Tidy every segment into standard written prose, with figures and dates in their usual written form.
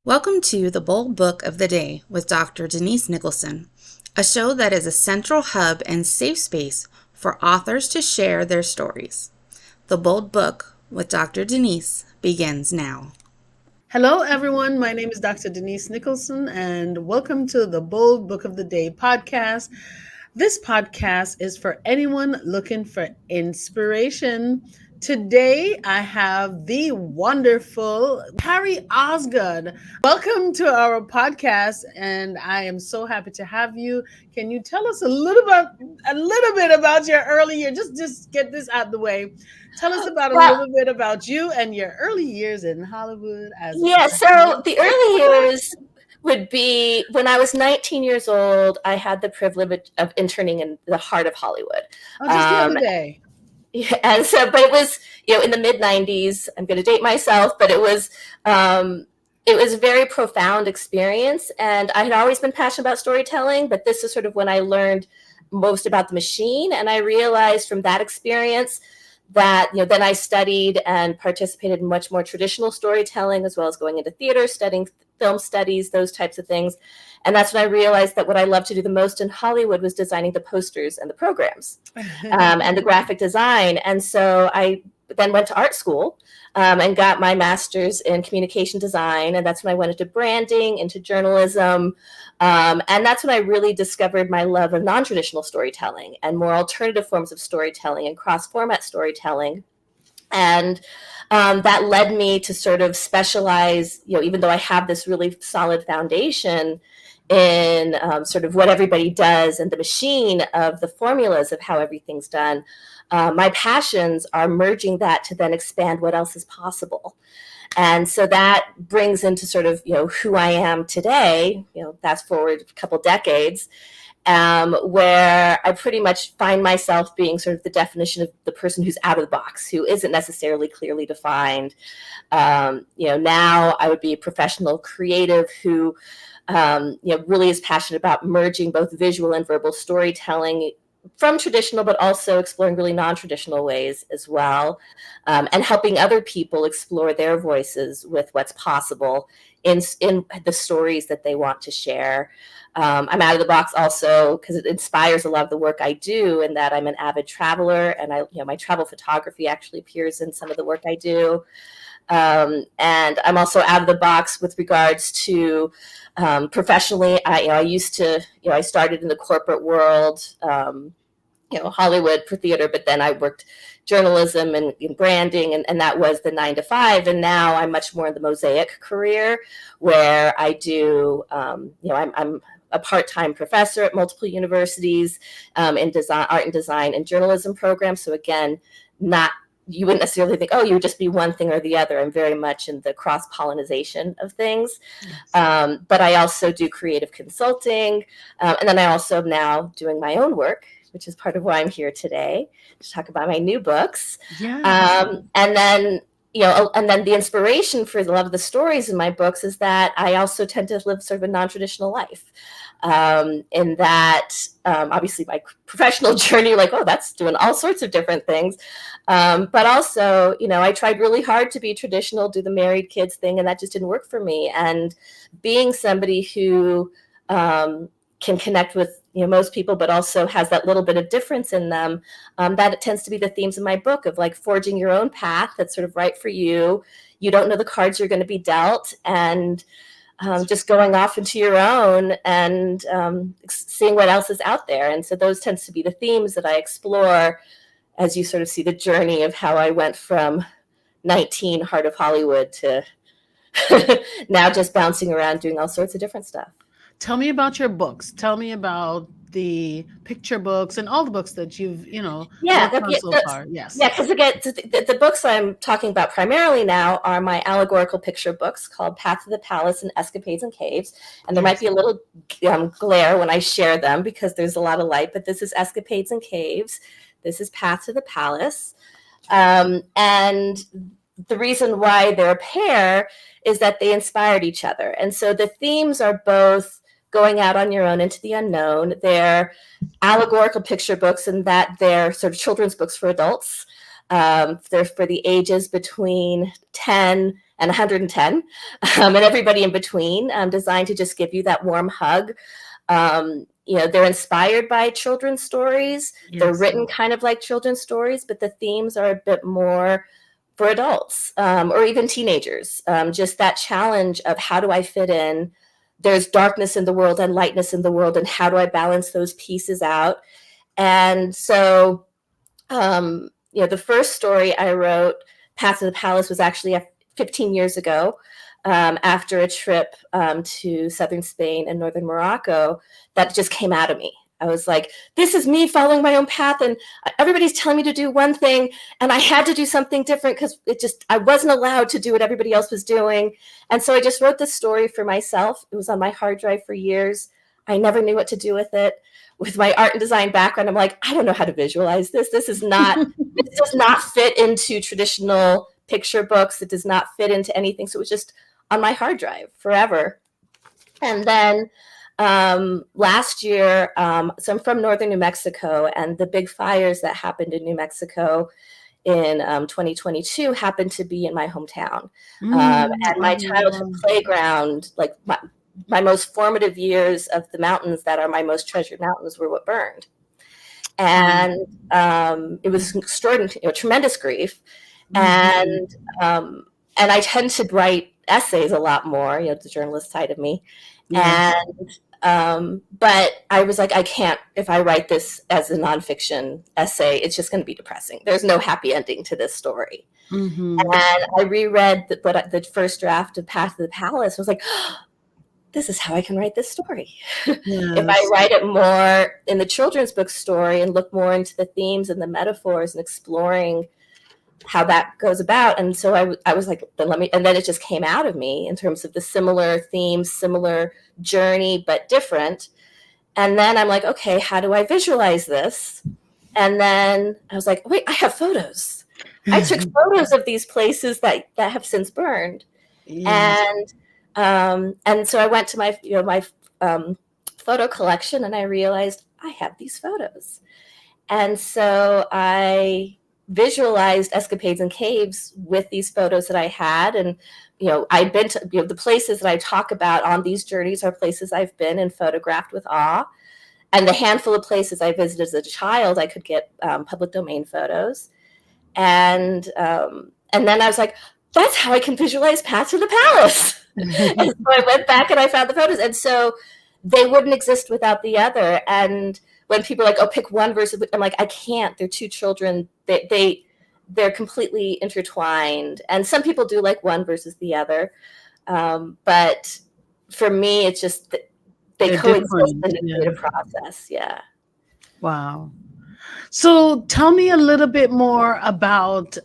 Welcome to The Bold Book of the Day with Dr. Denise Nicholson, a show that is a central hub and safe space for authors to share their stories. The Bold Book with Dr. Denise begins now. Hello, everyone. My name is Dr. Denise Nicholson, and welcome to the Bold Book of the Day podcast. This podcast is for anyone looking for inspiration. Today, I have the wonderful Carrie Osgood. Welcome to our podcast, and I am so happy to have you. Can you tell us a little bit about your early year? Just get this out of the way. Tell us about a Well, little bit about you and your early years in Hollywood as a yeah, so professional. the early years would be when I was 19 years old. I had the privilege of interning in the heart of Hollywood. Oh, just the other day. And so, but it was, in the mid 90s. I'm going to date myself, but it was a very profound experience. And I had always been passionate about storytelling, but this is sort of when I learned most about the machine. And I realized from that experience that, then I studied and participated in much more traditional storytelling, as well as going into theater, studying film studies, those types of things. And that's when I realized that what I loved to do the most in Hollywood was designing the posters and the programs and the graphic design. And so I then went to art school and got my master's in communication design. And that's when I went into branding, into journalism. And that's when I really discovered my love of non-traditional storytelling and more alternative forms of storytelling and cross-format storytelling. And that led me to sort of specialize, even though I have this really solid foundation in sort of what everybody does and the machine of the formulas of how everything's done. My passions are merging that to then expand what else is possible. And so that brings into sort of, who I am today, fast forward a couple decades, where I pretty much find myself being sort of the definition of the person who's out of the box, who isn't necessarily clearly defined. Now I would be a professional creative who, really is passionate about merging both visual and verbal storytelling from traditional, but also exploring really non-traditional ways as well, and helping other people explore their voices with what's possible in the stories that they want to share. I'm out of the box also because it inspires a lot of the work I do, and that I'm an avid traveler, and my travel photography actually appears in some of the work I do. And I'm also out of the box with regards to professionally. I used to, I started in the corporate world, Hollywood for theater, but then I worked journalism and in branding, and that was the 9 to 5. And now I'm much more in the mosaic career where I do, I'm a part-time professor at multiple universities in design, art and design and journalism programs. So again, you wouldn't necessarily think, you would just be one thing or the other. I'm very much in the cross-pollination of things. Yes. But I also do creative consulting. And then I also am now doing my own work, which is part of why I'm here today to talk about my new books. Yeah. And then, and then the inspiration for a lot of the stories in my books is that I also tend to live sort of a non-traditional life. In that, obviously my professional journey, that's doing all sorts of different things. But also, I tried really hard to be traditional, do the married kids thing, and that just didn't work for me. And being somebody who can connect with most people, but also has that little bit of difference in them, that it tends to be the themes in my book of forging your own path that's sort of right for you. You don't know the cards you're going to be dealt, and just going off into your own and seeing what else is out there. And so those tends to be the themes that I explore as you sort of see the journey of how I went from 19 heart of Hollywood to now just bouncing around doing all sorts of different stuff. Tell me about your books. Tell me about the picture books and all the books that you've, worked on so far. Yes. Yeah, because again, the books I'm talking about primarily now are my allegorical picture books called Path to the Palace and Escapades and Caves. And there might be a little glare when I share them because there's a lot of light, but this is Escapades and Caves. This is Path to the Palace. And the reason why they're a pair is that they inspired each other. And so the themes are both going out on your own into the unknown. They're allegorical picture books in that they're sort of children's books for adults. They're for the ages between 10 and 110, and everybody in between, designed to just give you that warm hug. They're inspired by children's stories. Yes. They're written kind of like children's stories, but the themes are a bit more for adults, or even teenagers. Just that challenge of how do I fit in? There's darkness in the world and lightness in the world, and how do I balance those pieces out? And so, the first story I wrote, Path to the Palace, was actually 15 years ago, after a trip to southern Spain and northern Morocco. That just came out of me. I was like, this is me following my own path, and everybody's telling me to do one thing, and I had to do something different because I wasn't allowed to do what everybody else was doing. And so I just wrote this story for myself. It was on my hard drive for years. I never knew what to do with it. With my art and design background, I'm like, I don't know how to visualize this. This does not fit into traditional picture books. It does not fit into anything. So it was just on my hard drive forever. And then last year, so I'm from northern New Mexico, and the big fires that happened in New Mexico in 2022 happened to be in my hometown. And my childhood playground, like my most formative years of the mountains that are my most treasured mountains, were what burned. And it was extraordinary, tremendous grief. And I tend to write essays a lot more, the journalist side of me. But I was like, I can't, if I write this as a nonfiction essay, it's just going to be depressing. There's no happy ending to this story. And I reread the first draft of Path to the Palace. I was like, oh, this is how I can write this story. If I write it more in the children's book story and look more into the themes and the metaphors and exploring how that goes about. And so I was like, and then it just came out of me in terms of the similar themes, similar journey, but different. And then I'm like, okay, how do I visualize this? And then I was like, wait, I have photos. I took photos of these places that have since burned. And so I went to my photo collection, and I realized I have these photos. And so I visualized escapades and caves with these photos that I had. And, I'd been to, the places that I talk about on these journeys are places I've been and photographed with awe. And the handful of places I visited as a child, I could get public domain photos. And then I was like, that's how I can visualize Path to the Palace. And so I went back and I found the photos. And so they wouldn't exist without the other. And when people are like, oh, pick one versus, I'm like, I can't. They're two children. They're completely intertwined. And some people do like one versus the other. But for me, it's just they coexist in a creative process. Yeah. Wow. So tell me a little bit more about,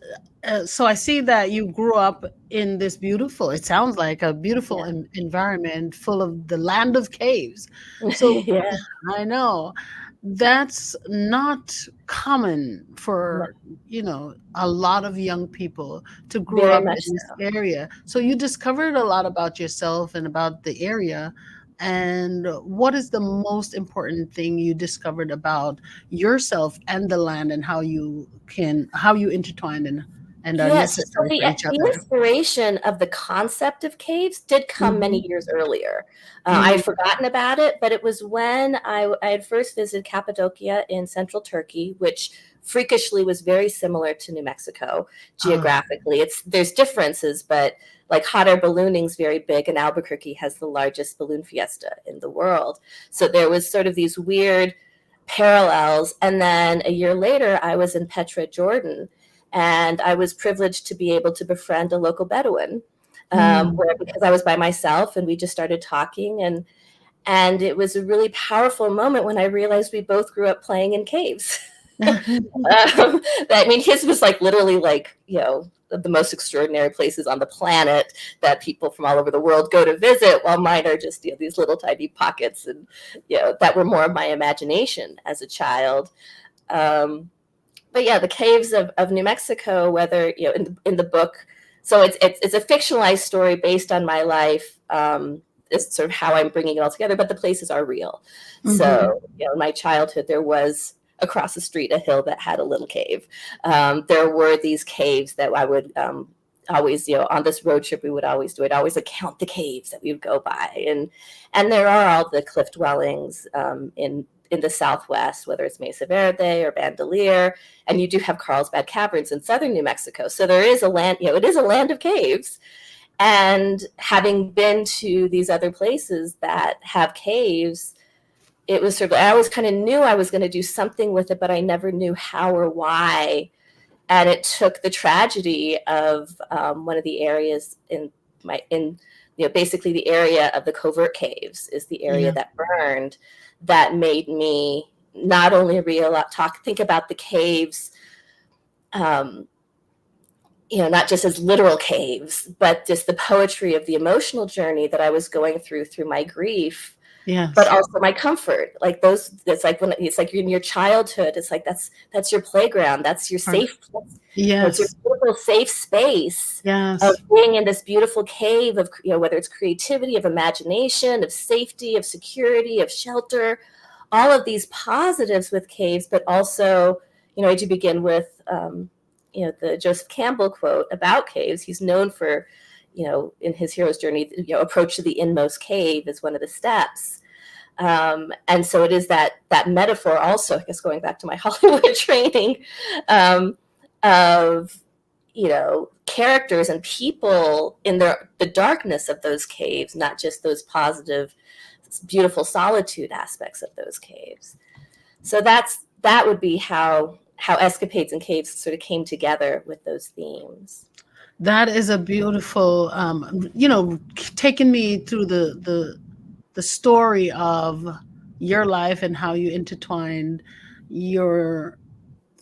so I see that you grew up in this beautiful, it sounds like a beautiful environment full of the land of caves. So I know that's not common for, a lot of young people to grow up in this area. So you discovered a lot about yourself and about the area. And what is the most important thing you discovered about yourself and the land, and how you intertwine and are necessary for each other? The inspiration of the concept of caves did come many years earlier. I had forgotten about it, but it was when I had first visited Cappadocia in central Turkey, which freakishly was very similar to New Mexico geographically. There's differences, but like hot air ballooning is very big, and Albuquerque has the largest balloon fiesta in the world. So there was sort of these weird parallels. And then a year later, I was in Petra, Jordan, and I was privileged to be able to befriend a local Bedouin, because I was by myself, and we just started talking. And it was a really powerful moment when I realized we both grew up playing in caves. His was like literally like, the most extraordinary places on the planet that people from all over the world go to visit, while mine are just these little tiny pockets, and that were more of my imagination as a child. But the caves of New Mexico, whether in the book, so it's a fictionalized story based on my life. It's sort of how I'm bringing it all together, but the places are real. So in my childhood, there was across the street a hill that had a little cave. There were these caves that I would always, on this road trip, we would always do it. Always count the caves that we would go by, and there are all the cliff dwellings in the Southwest, whether it's Mesa Verde or Bandelier, and you do have Carlsbad Caverns in southern New Mexico. So there is a land, it is a land of caves. And having been to these other places that have caves, it was sort of, I always kind of knew I was going to do something with it, but I never knew how or why. And it took the tragedy of one of the areas basically the area of the Covert Caves is the area that burned, that made me not only think about the caves, not just as literal caves, but just the poetry of the emotional journey that I was going through my grief, but also my comfort. Like those, it's like you're in your childhood. It's like that's your playground. That's your safe place. Yes, it's your beautiful safe space. Yes, of being in this beautiful cave of whether it's creativity, of imagination, of safety, of security, of shelter, all of these positives with caves, but also I do begin with the Joseph Campbell quote about caves. He's known for, in his hero's journey, approach to the inmost cave is one of the steps. And so it is that metaphor also, I guess, going back to my Hollywood training, of, characters and people in the darkness of those caves, not just those positive, beautiful solitude aspects of those caves. So that would be how Escapades and Caves sort of came together with those themes. That is a beautiful, taking me through the story of your life and how you intertwined your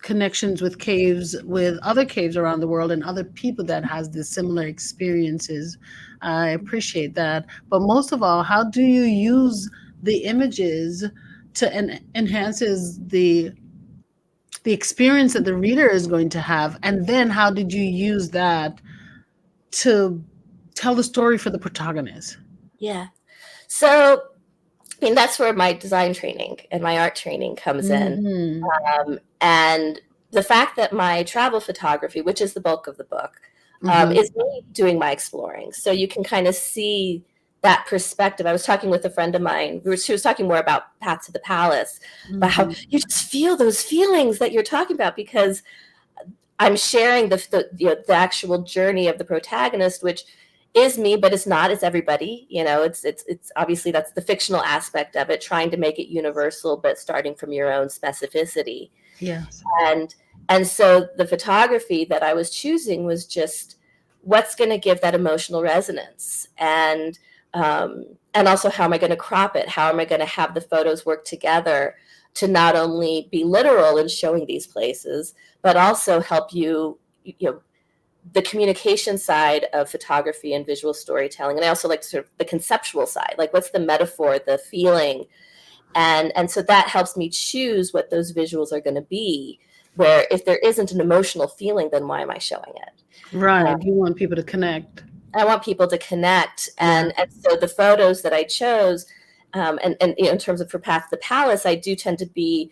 connections with caves, with other caves around the world and other people that has the similar experiences. I appreciate that. But most of all, how do you use the images to enhances the experience that the reader is going to have? And then how did you use that to tell the story for the protagonist? Yeah. So, that's where my design training and my art training comes in. And the fact that my travel photography, which is the bulk of the book, is me doing my exploring. So you can kind of see that perspective. I was talking with a friend of mine. She was talking more about Path to the Palace, about how you just feel those feelings that you're talking about, because I'm sharing the actual journey of the protagonist, which is me, but it's not. It's everybody. It's obviously that's the fictional aspect of it, trying to make it universal, but starting from your own specificity. Yes. And so the photography that I was choosing was just what's going to give that emotional resonance, and also how am I going to crop it? How am I going to have the photos work together to not only be literal in showing these places, but also help you, the communication side of photography and visual storytelling. And I also like sort of the conceptual side, like what's the metaphor, the feeling. And so that helps me choose what those visuals are going to be, where if there isn't an emotional feeling, then why am I showing it? Right. You want people to connect. I want people to connect. And so the photos that I chose, and in terms of for Path to the Palace, I do tend to be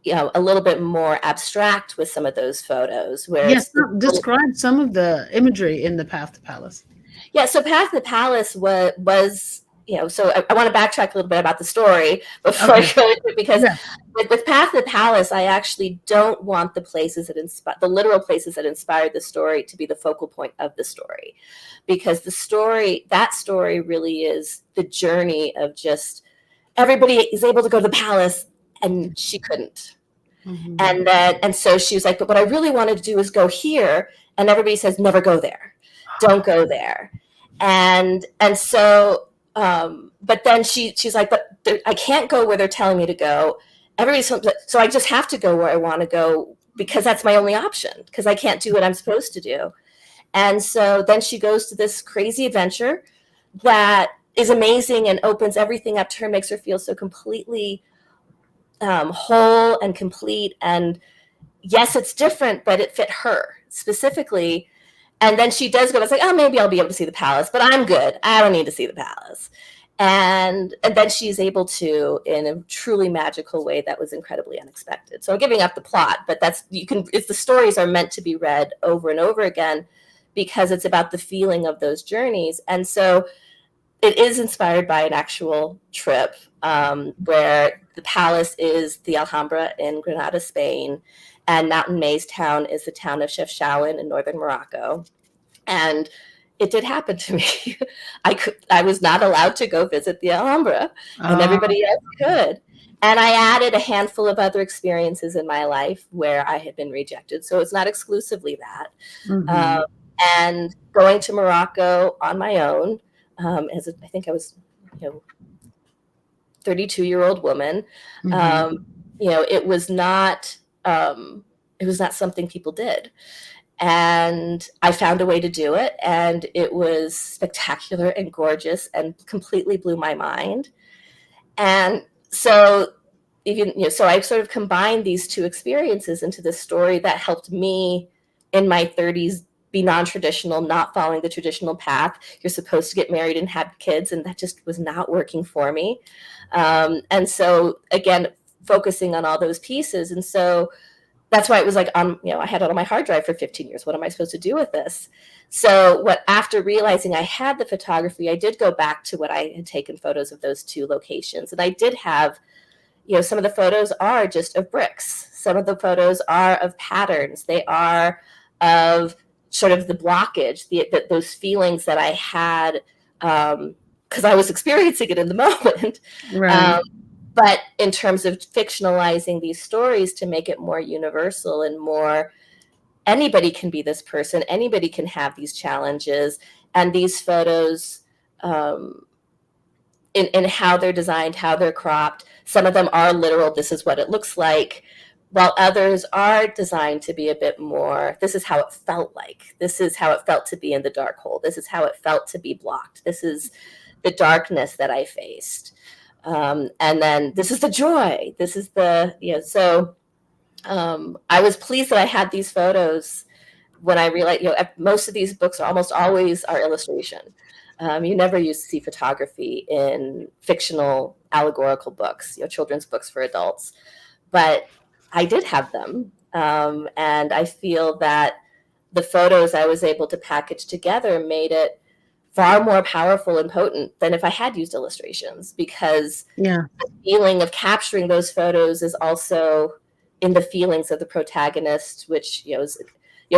a little bit more abstract with some of those photos. Yes, describe some of the imagery in the Path to Palace. Yeah, so Path to the Palace was so I want to backtrack a little bit about the story before I go into it, because with Path to the Palace, I actually don't want the places that the literal places that inspired the story to be the focal point of the story, because that story really is the journey of just everybody is able to go to the palace and she couldn't. And so she was like, but what I really wanted to do is go here. And everybody says, never go there. Don't go there. And so, but then she's like, but I can't go where they're telling me to go. So I just have to go where I want to go, because that's my only option, because I can't do what I'm supposed to do. And so then she goes to this crazy adventure that is amazing and opens everything up to her, makes her feel so completely whole and complete. And yes, it's different, but it fit her specifically. And then she does go, I was like, oh, maybe I'll be able to see the palace, but I'm good. I don't need to see the palace. And then she's able to, in a truly magical way that was incredibly unexpected. So I'm giving up the plot, but the stories are meant to be read over and over again, because it's about the feeling of those journeys. And so it is inspired by an actual trip where the palace is the Alhambra in Granada, Spain, and Mountain Maze Town is the town of Chefchaouen in northern Morocco. And it did happen to me. I was not allowed to go visit the Alhambra, and everybody else could. And I added a handful of other experiences in my life where I had been rejected. So it's not exclusively that. Mm-hmm. And going to Morocco on my own, I think I was, 32-year-old woman. Mm-hmm. It was not something people did. And I found a way to do it, and it was spectacular and gorgeous and completely blew my mind. And so so I sort of combined these two experiences into this story that helped me in my 30s be non-traditional, not following the traditional path. You're supposed to get married and have kids, and that just was not working for me. And so again, focusing on all those pieces. And so that's why it was like, I had it on my hard drive for 15 years. What am I supposed to do with this? So after realizing I had the photography, I did go back to what I had taken photos of those two locations. And I did have, some of the photos are just of bricks. Some of the photos are of patterns. They are of sort of the blockage, those feelings that I had because I was experiencing it in the moment. Right. But in terms of fictionalizing these stories to make it more universal and more, anybody can be this person, anybody can have these challenges, and these photos, in how they're designed, how they're cropped, some of them are literal, this is what it looks like, while others are designed to be a bit more, this is how it felt like. This is how it felt to be in the dark hole. This is how it felt to be blocked. This is the darkness that I faced. And then this is the joy. This is the, so I was pleased that I had these photos when I realized, most of these books are almost always are illustration. You never used to see photography in fictional allegorical books, children's books for adults. But I did have them. And I feel that the photos I was able to package together made it far more powerful and potent than if I had used illustrations, because Yeah. the feeling of capturing those photos is also in the feelings of the protagonist, which,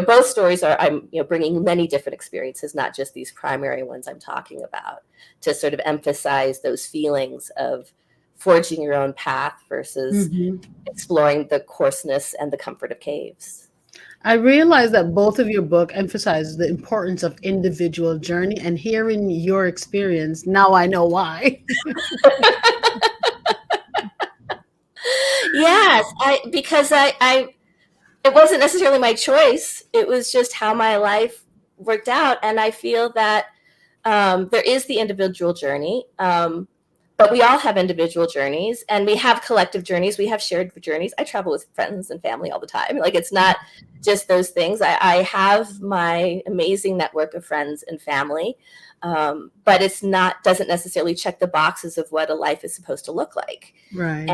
both stories are, I'm, bringing many different experiences, not just these primary ones I'm talking about, to sort of emphasize those feelings of forging your own path versus exploring the coarseness and the comfort of caves. I realize that both of your book emphasize the importance of individual journey, and hearing your experience, now I know why. Yes, because it wasn't necessarily my choice. It was just how my life worked out. And I feel that there is the individual journey, but we all have individual journeys, and we have collective journeys. We have shared journeys. I travel with friends and family all the time. Like, it's not just those things. I have my amazing network of friends and family, but doesn't necessarily check the boxes of what a life is supposed to look like. Right.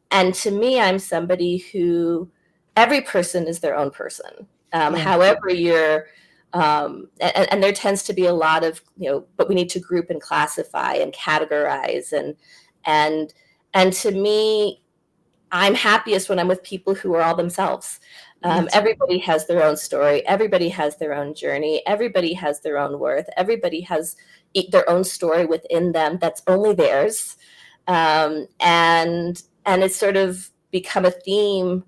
And to me, I'm somebody who, every person is their own person. Yeah. However you're, and there tends to be a lot of, but we need to group and classify and categorize. And to me, I'm happiest when I'm with people who are all themselves. Everybody has their own story. Everybody has their own journey. Everybody has their own worth. Everybody has their own story within them that's only theirs. And it's sort of become a theme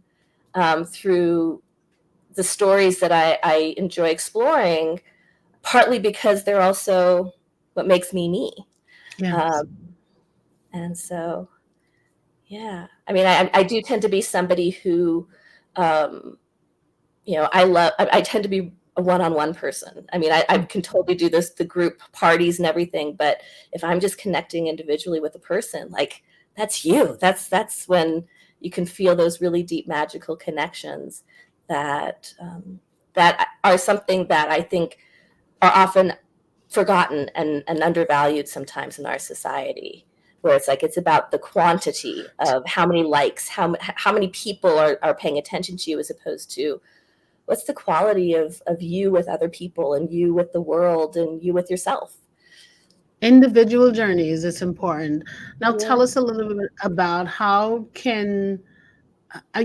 through the stories that I enjoy exploring, partly because they're also what makes me me. Yes. And so, yeah, I mean, I do tend to be somebody who, I tend to be a one-on-one person. I mean, I can totally do the group parties and everything, but if I'm just connecting individually with a person, like, that's you. That's when you can feel those really deep magical connections that are something that I think are often forgotten and undervalued sometimes in our society, where it's about the quantity of how many likes, how many people are paying attention to you, as opposed to what's the quality of you with other people, and you with the world, and you with yourself. Individual journeys is important. Now, Yeah. tell us a little bit about how can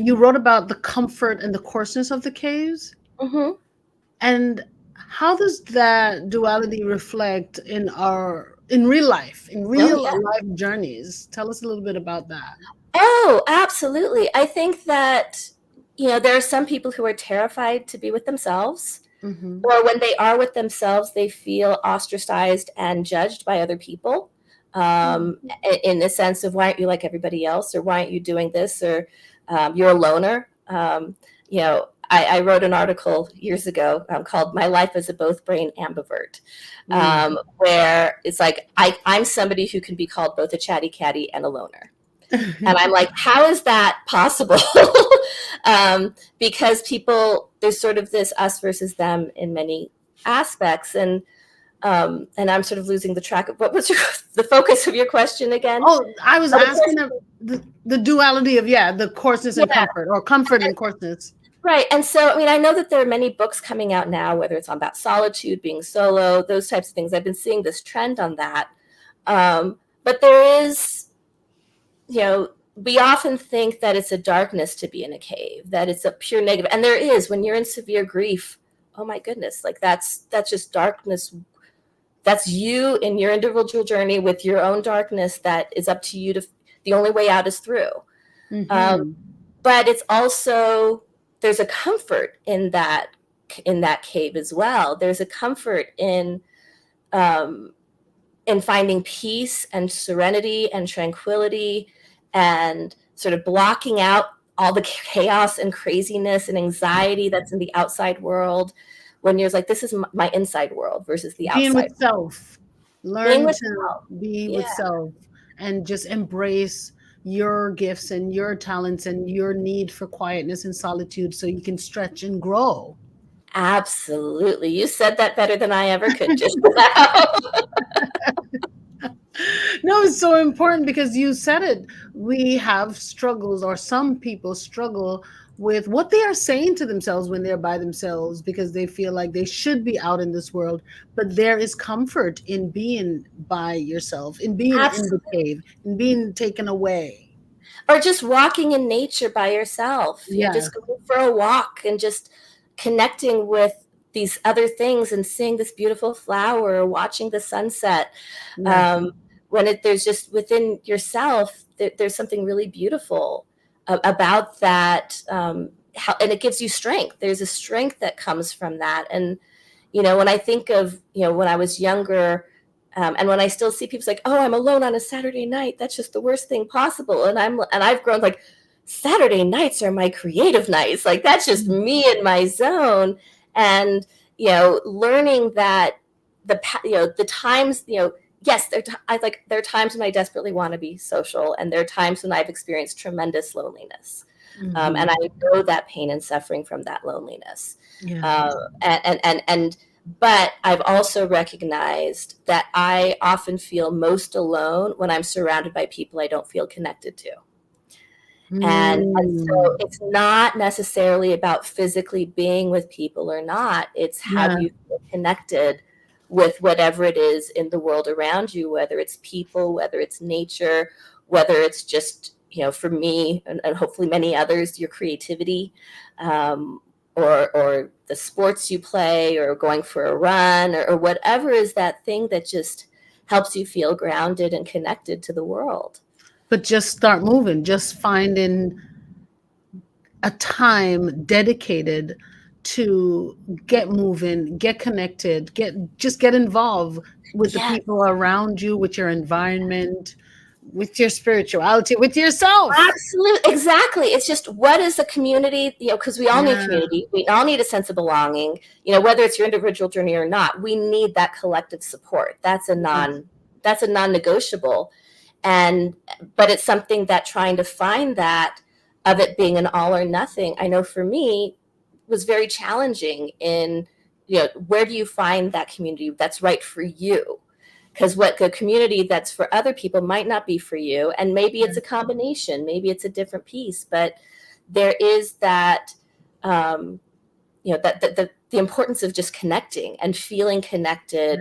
you wrote about the comfort and the coarseness of the caves, Mm-hmm. and how does that duality reflect in real life, in Oh, real yeah. life journeys? Tell us a little bit about that. Oh, absolutely. I think that, there are some people who are terrified to be with themselves, Hmm. or when they are with themselves, they feel ostracized and judged by other people, in the sense of, why aren't you like everybody else, or why aren't you doing this, or you're a loner. I wrote an article years ago, called "My Life as a Both Brain Ambivert," where it's like I'm somebody who can be called both a chatty catty and a loner. And I'm like, how is that possible? Because there's sort of this us versus them in many aspects. And I'm sort of losing the track of what was the focus of your question again? Oh, I was Oh, asking the duality of, the coarseness and yeah, comfort, or comfort and coarseness. right. And so, I mean, I know that there are many books coming out now, whether it's about solitude, being solo, those types of things. I've been seeing this trend on that. But there is, we often think that it's a darkness to be in a cave, that it's a pure negative. And there is, when you're in severe grief, oh my goodness, like that's just darkness. That's you in your individual journey with your own darkness that is up to you the only way out is through. Hmm. But it's also, there's a comfort in that cave as well. There's a comfort um, in finding peace and serenity and tranquility, and sort of blocking out all the chaos and craziness and anxiety that's in the outside world, when you're like, this is my inside world versus the Being outside. with self, Being learn with to self. be with Yeah, self, and just embrace your gifts and your talents and your need for quietness and solitude so you can stretch and grow. absolutely. You said that better than I ever could just now. No, it's so important because you said it. We have struggles, or some people struggle with what they are saying to themselves when they're by themselves, because they feel like they should be out in this world. But there is comfort in being by yourself, in being in the Absolutely. cave, in being taken away. Or just walking in nature by yourself, Yeah. just going for a walk and just connecting with these other things and seeing this beautiful flower, or watching the sunset. Yes. Um, there's just within yourself, there's something really beautiful about that. And it gives you strength. There's a strength that comes from that. And, when I think of, when I was younger, and when I still see people like, oh, I'm alone on a Saturday night, that's just the worst thing possible. And I've grown like, Saturday nights are my creative nights. Like, that's just me in my zone. And, learning that the times, yes, there are times when I desperately want to be social, and there are times when I've experienced tremendous loneliness. And I Mhm. know that pain and suffering from that loneliness. Yes. Uh, and but I've also recognized that I often feel most alone when I'm surrounded by people I don't feel connected to. And so Mm. it's not necessarily about physically being with people or not. It's how Yeah. do you feel connected with whatever it is in the world around you, whether it's people, whether it's nature, whether it's just, for me and hopefully many others, your creativity, um, or the sports you play, or going for a run, or whatever is that thing that just helps you feel grounded and connected to the world. But just start moving, just finding a time dedicated to get moving, get connected, get involved with the Yes. people around you, with your environment, with your spirituality, with yourself. Absolutely, exactly. It's just, what is the community? Because we all need Yeah. community. We all need a sense of belonging. Whether it's your individual journey or not, we need that collective support. Yes. That's a non-negotiable. And but it's something that trying to find that, of it being an all or nothing, I know for me was very challenging. In where do you find that community that's right for you? Because what the community that's for other people might not be for you, and maybe it's a combination, maybe it's a different piece, but there is that, um, that the importance of just connecting and feeling connected,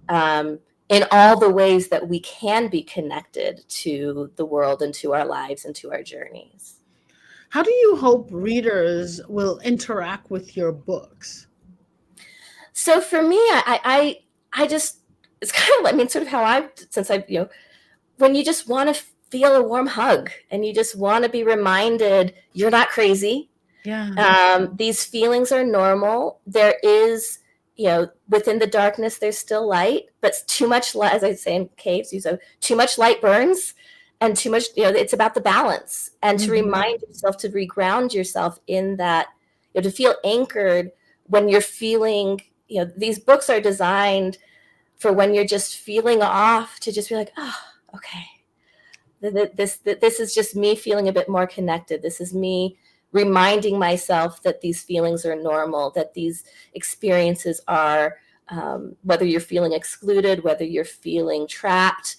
in all the ways that we can be connected to the world and to our lives and to our journeys. How do you hope readers will interact with your books? So for me, I just, it's kind of, I mean, sort of how I've, since I've, when you just want to feel a warm hug and you just want to be reminded you're not crazy. Yeah. These feelings are normal. There is, within the darkness, there's still light, but too much light, as I say in caves, too much light burns, and too much, it's about the balance, and to remind yourself, to reground yourself in that, to feel anchored when you're feeling, these books are designed for when you're just feeling off, to just be like, oh, okay. This is just me feeling a bit more connected. This is me reminding myself that these feelings are normal, that these experiences are, whether you're feeling excluded, whether you're feeling trapped,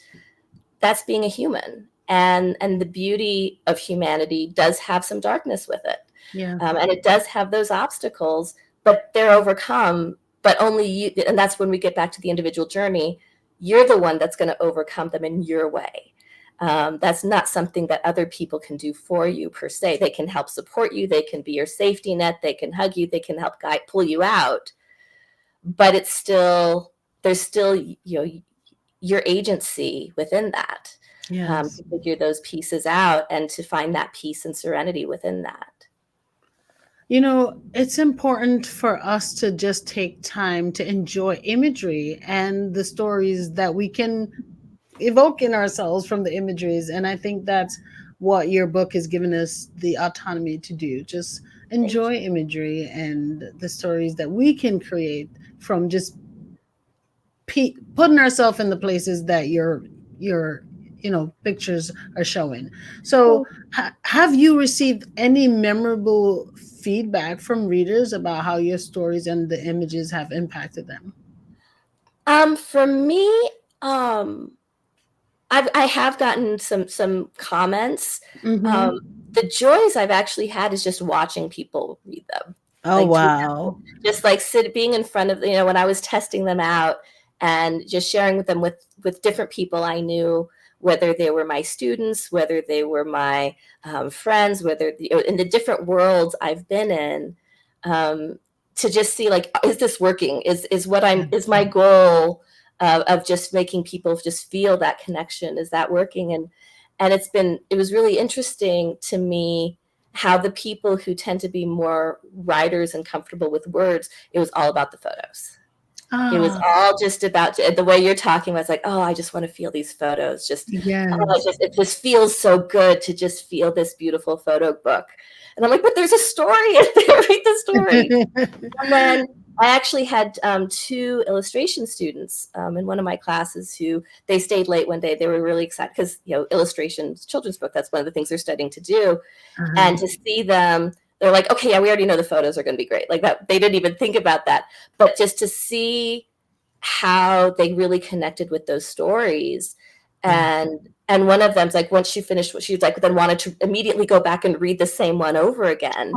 that's being a human. And the beauty of humanity does have some darkness with it. Yeah. And it does have those obstacles, but they're overcome. But only you, and that's when we get back to the individual journey. You're the one that's going to overcome them in your way. That's not something that other people can do for you per se. They can help support you. They can be your safety net. They can hug you. They can help guide, pull you out. But it's still, there's still, your agency within that. Yes. To figure those pieces out and to find that peace and serenity within that. It's important for us to just take time to enjoy imagery and the stories that we can evoke in ourselves from the imageries. And I think that's what your book has given us the autonomy to do. Just enjoy imagery and the stories that we can create from just putting ourselves in the places that your pictures are showing. So have you received any memorable feedback from readers about how your stories and the images have impacted them? For me, I have gotten some comments. The joys I've actually had is just watching people read them. Oh, wow. Just like being in front of, when I was testing them out and just sharing with them with different people I knew, whether they were my students, whether they were my friends, whether in the different worlds I've been in, to just see, like, is this working? Is my goal of just making people just feel that connection, is that working? And it was really interesting to me how the people who tend to be more writers and comfortable with words, it was all about the photos. It was all just about the way you're talking. Was like, oh, I just want to feel these photos. It just feels so good to just feel this beautiful photo book. And I'm like, but there's a story in there. Read the story. And then I actually had 2 illustration students in one of my classes who they stayed late one day. They were really excited because, illustrations, children's book, that's one of the things they're studying to do. And to see them, they're like, okay, yeah, we already know the photos are going to be great. Like that, they didn't even think about that. But just to see how they really connected with those stories. And one of them's like, once she finished what she was like, then wanted to immediately go back and read the same one over again.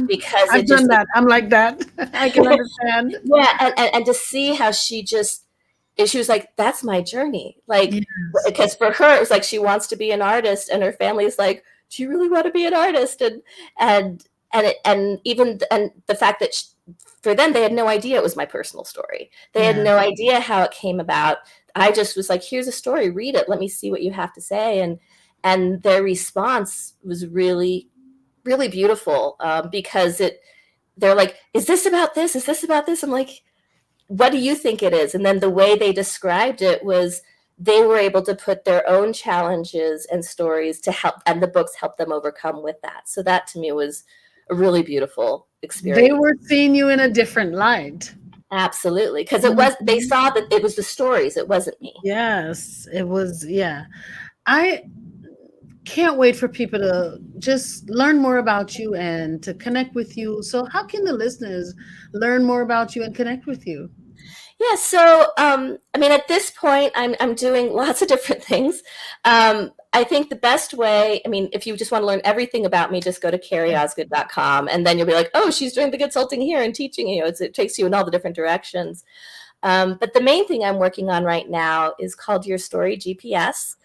Because I've done that. I'm like that. I can understand. Yeah. And to see how she was like, that's my journey. Like, because for her, it was like, she wants to be an artist, and her family is like, do you really want to be an artist? And the fact that for them, they had no idea it was my personal story. They had no idea how it came about. I just was like, here's a story, read it. Let me see what you have to say. And their response was really, really beautiful, because they're like, is this about this? Is this about this? I'm like, what do you think it is? And then the way they described it was they were able to put their own challenges and stories to help, and the books helped them overcome with that. So that to me was a really beautiful experience. They were seeing you in a different light. Absolutely. Because they saw that it was the stories. It wasn't me. Yes, it was. Yeah. I can't wait for people to just learn more about you and to connect with you. So how can the listeners learn more about you and connect with you? Yeah, so I mean, at this point, I'm doing lots of different things. I think the best way, I mean, if you just want to learn everything about me, just go to carrieosgood.com, and then you'll be like, oh, she's doing the consulting here and teaching. It takes you in all the different directions. But the main thing I'm working on right now is called Your Story GPS.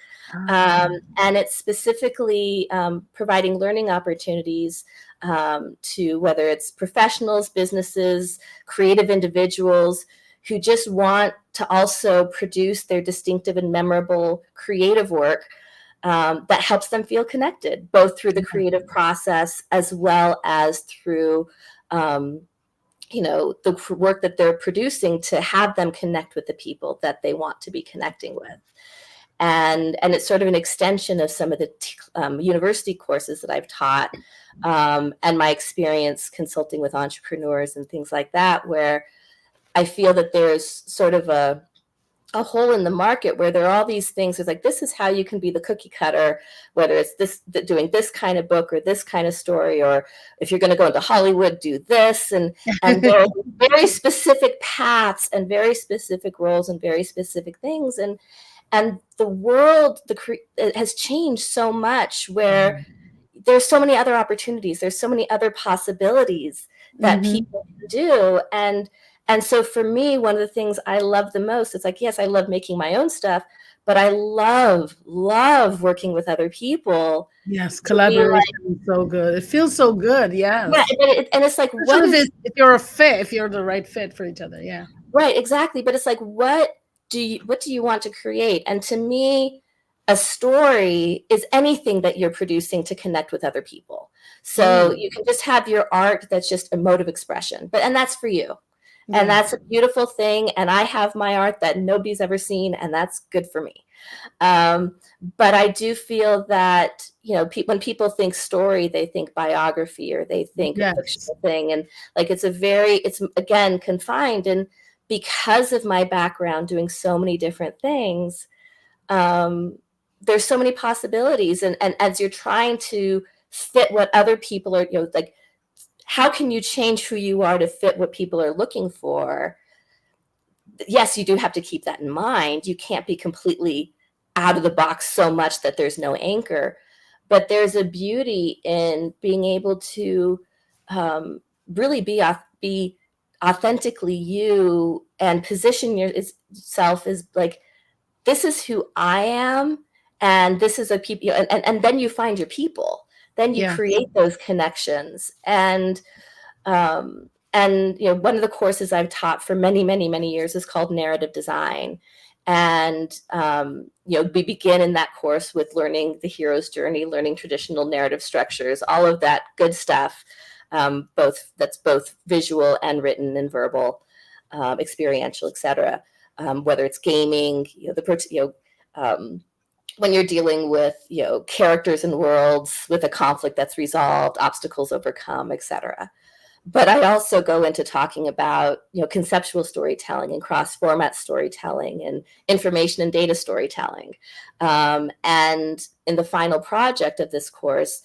And it's specifically providing learning opportunities to whether it's professionals, businesses, creative individuals who just want to also produce their distinctive and memorable creative work that helps them feel connected, both through the creative process as well as through the work that they're producing to have them connect with the people that they want to be connecting with. And it's sort of an extension of some of the university courses that I've taught and my experience consulting with entrepreneurs and things like that, where I feel that there's sort of a hole in the market where there are all these things. It's like, this is how you can be the cookie cutter, whether it's doing this kind of book or this kind of story, or if you're going to go into Hollywood, do this. And there are very specific paths and very specific roles and very specific things. And the world it has changed so much, where there's so many other opportunities, there's so many other possibilities that people can do. And so for me, one of the things I love the most, it's like, yes, I love making my own stuff, but I love working with other people. Yes, collaboration is so good. It feels so good. Yes. Yeah, and it's like, if you're a fit, if you're the right fit for each other. Yeah. Right, exactly. But it's like, what do you want to create? And to me, a story is anything that you're producing to connect with other people. So you can just have your art that's just a mode of expression, and that's for you. And that's a beautiful thing. And I have my art that nobody's ever seen, and that's good for me. But I do feel that, when people think story, they think biography, or they think a fictional thing. And like, it's again, confined. And because of my background doing so many different things, there's so many possibilities. And as you're trying to fit what other people are, like, how can you change who you are to fit what people are looking for? Yes, you do have to keep that in mind. You can't be completely out of the box so much that there's no anchor. But there's a beauty in being able to really be authentically you, and position yourself as like, this is who I am, and this is and then you find your people. Then you create those connections. And one of the courses I've taught for many, many, many years is called narrative design. And, we begin in that course with learning the hero's journey, learning traditional narrative structures, all of that good stuff, both visual and written and verbal, experiential, etc. Whether it's gaming, when you're dealing with, characters and worlds with a conflict that's resolved, obstacles overcome, etc. But I also go into talking about, conceptual storytelling and cross-format storytelling and information and data storytelling. And in the final project of this course,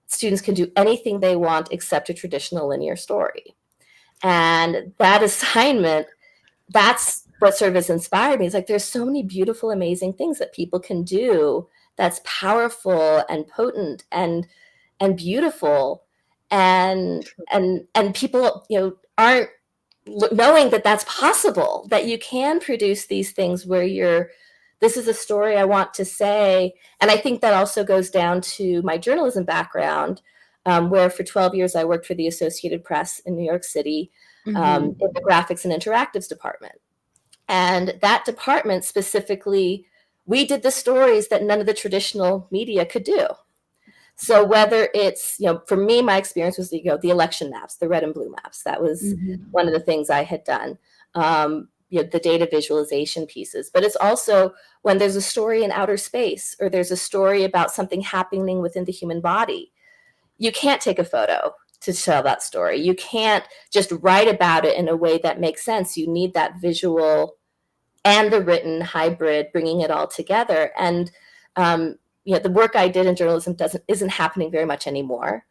students can do anything they want except a traditional linear story. And that assignment, that's what sort of has inspired me. It's like, there's so many beautiful, amazing things that people can do that's powerful and potent and beautiful. And people, aren't knowing that that's possible, that you can produce these things where this is a story I want to say. And I think that also goes down to my journalism background, where for 12 years I worked for the Associated Press in New York City, in the graphics and interactives department. And that department specifically, we did the stories that none of the traditional media could do. So whether it's, for me, my experience was the election maps, the red and blue maps. That was one of the things I had done. The data visualization pieces. But it's also when there's a story in outer space, or there's a story about something happening within the human body. You can't take a photo to tell that story. You can't just write about it in a way that makes sense. You need that visual and the written hybrid, bringing it all together. And the work I did in journalism isn't happening very much anymore.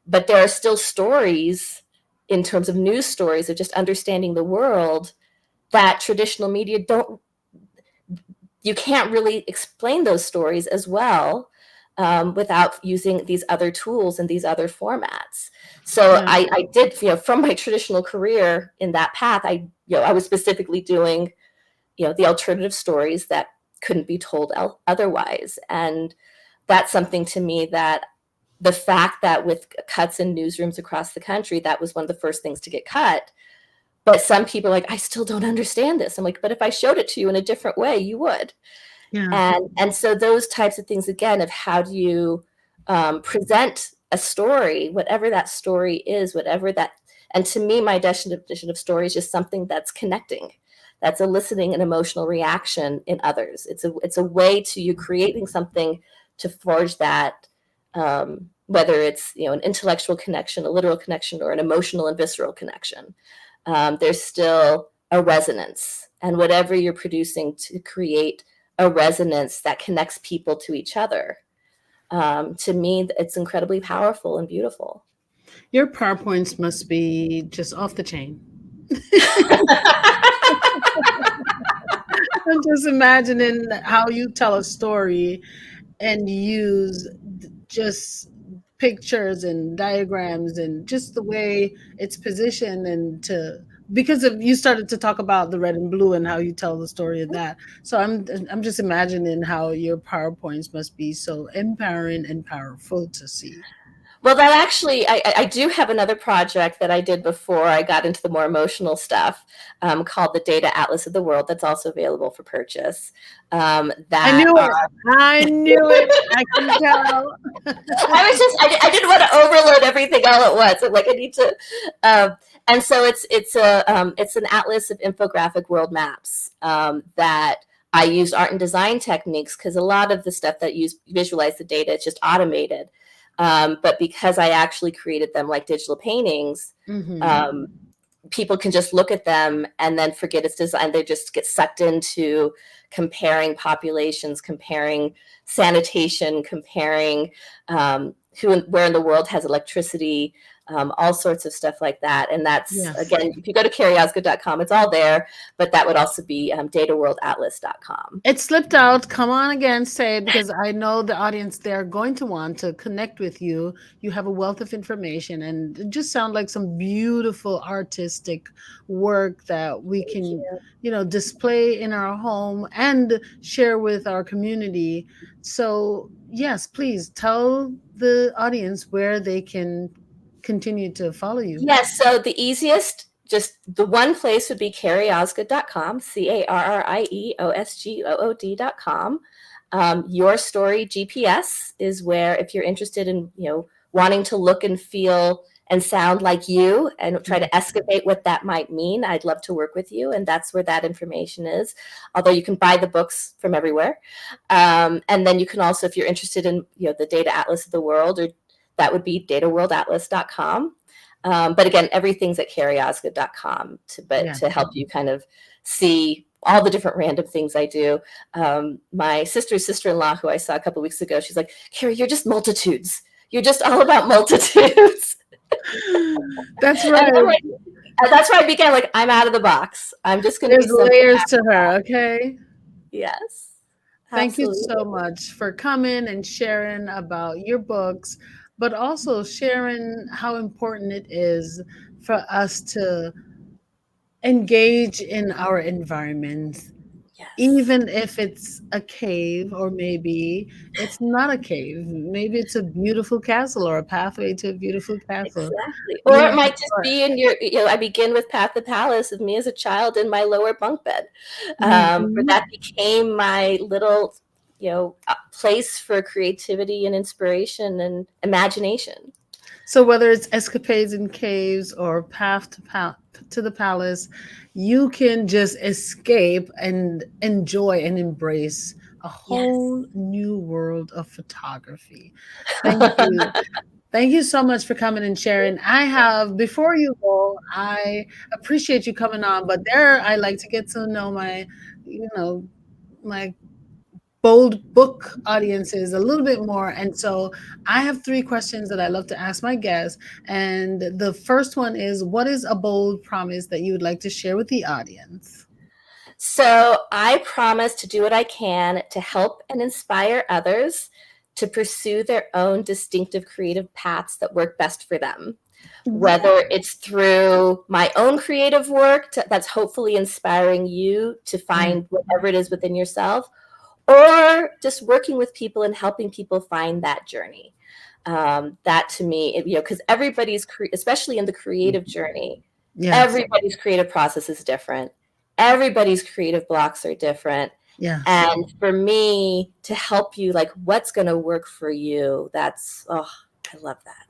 But there are still stories, in terms of news stories, of just understanding the world, that traditional media you can't really explain those stories as well without using these other tools and these other formats. So I did, from my traditional career in that path, I was specifically doing, the alternative stories that couldn't be told otherwise. And that's something to me that the fact that with cuts in newsrooms across the country, that was one of the first things to get cut. But some people are like, I still don't understand this. I'm like, but if I showed it to you in a different way, you would. Yeah. And so those types of things, again, of how do you present a story, whatever that story is, whatever that, and to me, my definition of story is just something that's connecting, that's eliciting an emotional reaction in others. It's a way to you creating something to forge that, whether it's an intellectual connection, a literal connection, or an emotional and visceral connection. There's still a resonance, and whatever you're producing to create a resonance that connects people to each other. To me, it's incredibly powerful and beautiful. Your PowerPoints must be just off the chain. I'm just imagining how you tell a story and use just pictures and diagrams and just the way it's positioned, and because you started to talk about the red and blue and how you tell the story of that. So I'm just imagining how your PowerPoints must be so empowering and powerful to see. Well, that actually, I do have another project that I did before I got into the more emotional stuff, called the Data Atlas of the World. That's also available for purchase. I knew it. I knew it. I can tell. I didn't want to overload everything all at once. I'm like, I need to. And so it's an atlas of infographic world maps that I use art and design techniques, because a lot of the stuff that you visualize the data, it's just automated. But because I actually created them like digital paintings, people can just look at them and then forget its design. They just get sucked into comparing populations, comparing sanitation, comparing where in the world has electricity, all sorts of stuff like that. And that's, again, if you go to carrieosgood.com, it's all there, but that would also be dataworldatlas.com. It slipped out. Come on again, say it, because I know the audience, they're going to want to connect with you. You have a wealth of information, and it just sounds like some beautiful artistic work that we can, display in our home and share with our community. So yes, please tell the audience where they can continue to follow you. Yes, so the easiest, just the one place would be carrieosgood.com, CarrieOsgood.com. Your Story GPS is where, if you're interested in, wanting to look and feel and sound like you and try to escapate what that might mean, I'd love to work with you. And that's where that information is. Although you can buy the books from everywhere. And then you can also, if you're interested in, the Data Atlas of the World, or that would be dataworldatlas.com. But again, everything's at carrieosgood.com to help you kind of see all the different random things I do. My sister-in-law, who I saw a couple of weeks ago, she's like, Carrie, you're just multitudes. You're just all about multitudes. That's right. That's where I began. Like, I'm out of the box. I'm just going to be layers to her. Okay. Yes. Thank you so much for coming and sharing about your books, but also sharing how important it is for us to engage in our environment. Yes. Even if it's a cave, or maybe it's not a cave. Maybe it's a beautiful castle, or a pathway to a beautiful castle. Exactly. Or it might just be in your, I begin with Path to Palace of me as a child in my lower bunk bed. Where that became my little, place for creativity and inspiration and imagination. So whether it's Escapades in Caves or Path to the Palace, you can just escape and enjoy and embrace a whole new world of photography. Thank you. Thank you so much for coming and sharing. Before you go, I appreciate you coming on, but I like to get to know my bold book audiences a little bit more. And so I have 3 questions that I love to ask my guests. And the first one is, what is a bold promise that you would like to share with the audience? So I promise to do what I can to help and inspire others to pursue their own distinctive creative paths that work best for them. Whether it's through my own creative work that's hopefully inspiring you to find whatever it is within yourself, or just working with people and helping people find that journey. That to me, because everybody's, especially in the creative journey, everybody's creative process is different. Everybody's creative blocks are different. And for me to help you, like what's going to work for you, I love that.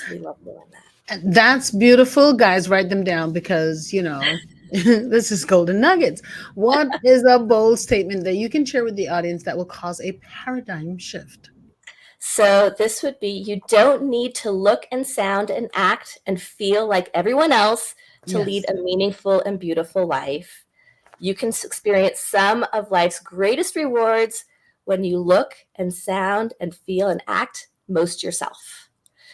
I love doing that. That's beautiful. Guys, write them down because, this is golden nuggets. What is a bold statement that you can share with the audience that will cause a paradigm shift? So this would be, you don't need to look and sound and act and feel like everyone else to lead a meaningful and beautiful life. You can experience some of life's greatest rewards when you look and sound and feel and act most yourself.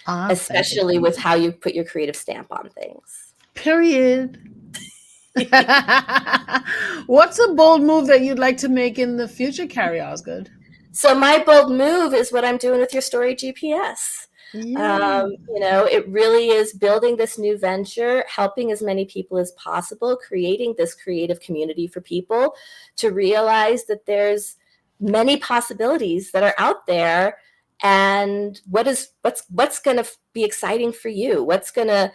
Especially with how you put your creative stamp on things. Period. What's a bold move that you'd like to make in the future, Carrie Osgood? So my bold move is what I'm doing with your story GPS. It really is building this new venture, helping as many people as possible, creating this creative community for people to realize that there's many possibilities that are out there. And what's going to be exciting for you? What's going to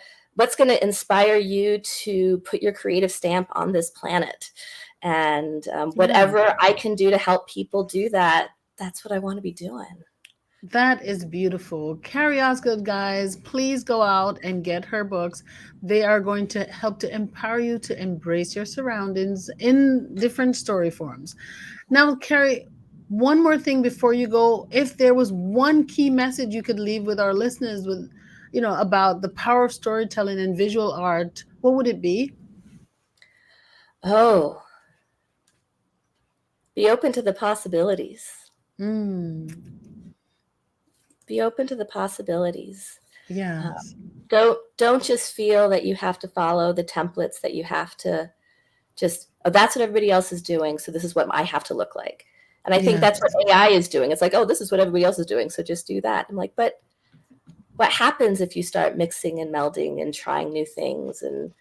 inspire you to put your creative stamp on this planet? And whatever I can do to help people do that, that's what I want to be doing. That is beautiful. Carrie Osgood, guys, please go out and get her books. They are going to help to empower you to embrace your surroundings in different story forms. Now, Carrie, one more thing before you go. If there was one key message you could leave with our listeners with, about the power of storytelling and visual art, what would it be? Oh, be open to the possibilities. Be open to the possibilities. Yes. Don't just feel that you have to follow the templates, that you have to just, that's what everybody else is doing, so this is what I have to look like. And I think that's what AI is doing. It's like, oh, this is what everybody else is doing, so just do that. I'm like, but what happens if you start mixing and melding and trying new things and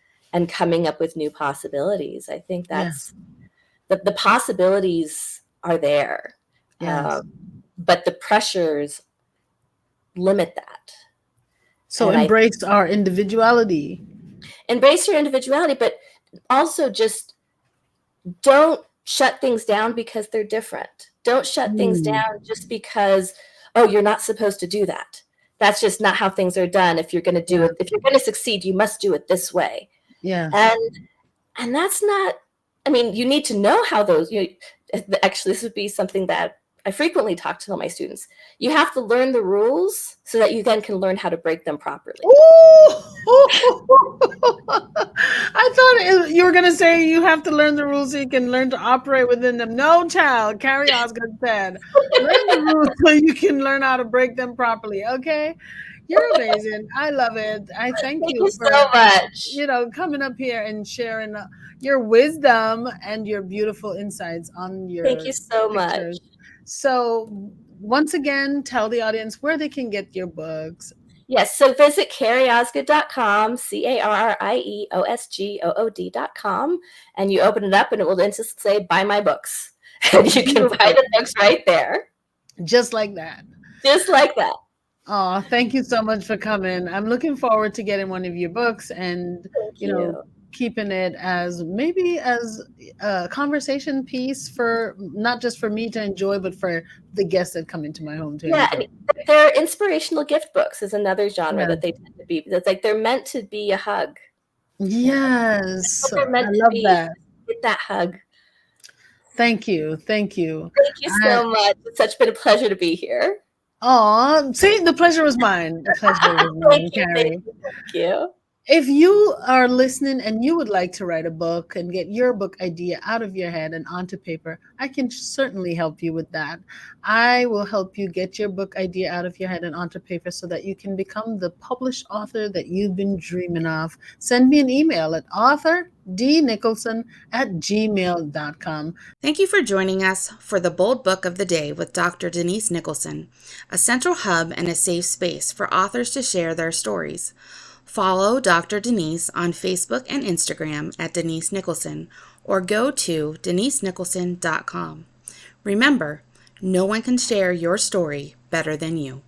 coming up with new possibilities? I think that's the possibilities are there. But the pressures limit that. So embrace our individuality. Embrace your individuality, but also just don't shut things down because they're different. Don't shut things down just because, oh, you're not supposed to do that. That's just not how things are done. If you're going to do it, if you're going to succeed, you must do it this way. And that's not, I mean, you need to know how those, actually, this would be something that I frequently talk to all my students. You have to learn the rules so that you then can learn how to break them properly. I thought you were going to say you have to learn the rules so you can learn to operate within them. No, child. Carrie Osgood said, learn the rules so you can learn how to break them properly. Okay? You're amazing. I love it. I thank you for so much. Coming up here and sharing your wisdom and your beautiful insights on your Thank you so pictures. much. So once again, tell the audience where they can get your books. Yes, so visit carrieosgood.com, CarrieOsgood.com, and you open it up and it will then just say, buy my books. And you can buy the books right there. Just like that. Just like that. Oh, thank you so much for coming. I'm looking forward to getting one of your books and, keeping it as maybe as a conversation piece for not just for me to enjoy, but for the guests that come into my home to enjoy. I mean, they're inspirational gift books is another genre that they tend to be. It's like they're meant to be a hug. Yes. I love that. Get that hug. Thank you. Thank you. Thank you so much. It's been a pleasure to be here. Oh, see, the pleasure was mine. The pleasure was mine, Carrie. Thank you. If you are listening and you would like to write a book and get your book idea out of your head and onto paper, I can certainly help you with that. I will help you get your book idea out of your head and onto paper so that you can become the published author that you've been dreaming of. Send me an email at authordnicholson@gmail.com. Thank you for joining us for the Bold Book of the Day with Dr. Denise Nicholson, a central hub and a safe space for authors to share their stories. Follow Dr. Denise on Facebook and Instagram at Denise Nicholson or go to denisenicholson.com. Remember, no one can share your story better than you.